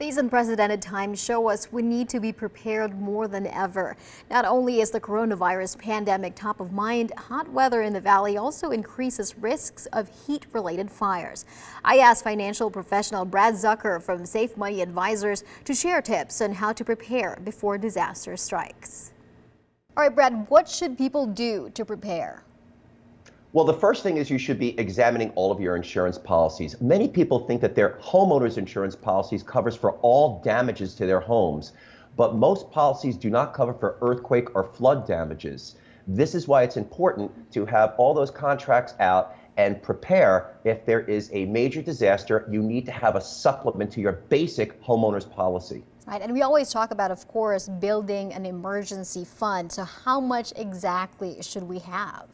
These unprecedented times show us we need to be prepared more than ever. Not only is the coronavirus pandemic top of mind, hot weather in the valley also increases risks of heat-related fires. I asked financial professional Brad Zucker from Safe Money Advisors to share tips on how to prepare before disaster strikes. All right, Brad, what should people do to prepare? Well, the first thing is you should be examining all of your insurance policies. Many people think that their homeowners insurance policies covers for all damages to their homes, but most policies do not cover for earthquake or flood damages. This is why it's important to have all those contracts out and prepare if there is a major disaster. You need to have a supplement to your basic homeowners policy. Right, and we always talk about, of course, building an emergency fund. So how much exactly should we have?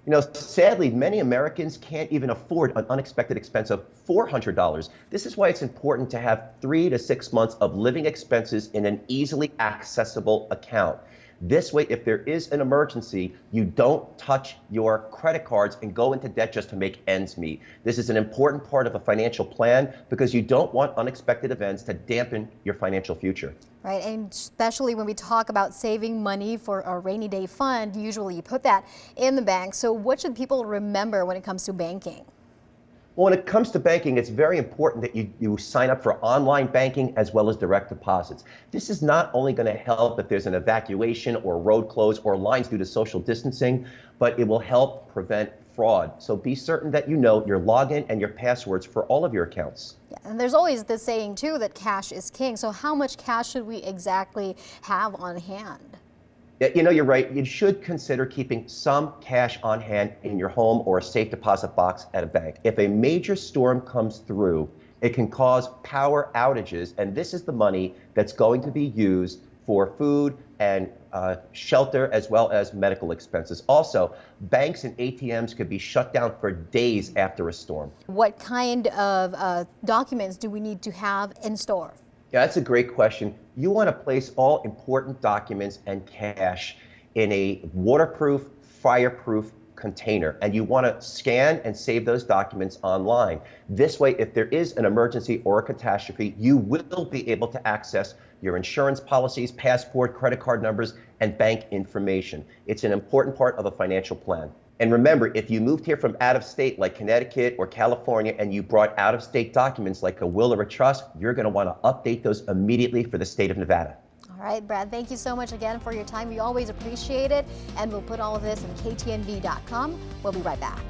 You know, sadly, many Americans can't even afford an unexpected expense of $400. This is why it's important to have 3 to 6 months of living expenses in an easily accessible account. This way, if there is an emergency, you don't touch your credit cards and go into debt just to make ends meet. This is an important part of a financial plan because you don't want unexpected events to dampen your financial future. Right, and especially when we talk about saving money for a rainy day fund, usually you put that in the bank. So what should people remember when it comes to banking? Well, when it comes to banking, it's very important that you sign up for online banking as well as direct deposits. This is not only going to help if there's an evacuation or road close or lines due to social distancing, but it will help prevent fraud. So be certain that you know your login and your passwords for all of your accounts. Yeah, and there's always this saying too that cash is king. So how much cash should we exactly have on hand? You know, you're right. You should consider keeping some cash on hand in your home or a safe deposit box at a bank. If a major storm comes through, it can cause power outages, and this is the money that's going to be used for food and shelter as well as medical expenses. Also, banks and ATMs could be shut down for days after a storm. What kind of documents do we need to have in store? Yeah, that's a great question. You want to place all important documents and cash in a waterproof, fireproof container, and you want to scan and save those documents online. This way, if there is an emergency or a catastrophe, you will be able to access your insurance policies, passport, credit card numbers, and bank information. It's an important part of a financial plan. And remember, if you moved here from out of state like Connecticut or California and you brought out of state documents like a will or a trust, you're going to want to update those immediately for the state of Nevada. All right, Brad, thank you so much again for your time. We always appreciate it. And we'll put all of this on KTNV.com. We'll be right back.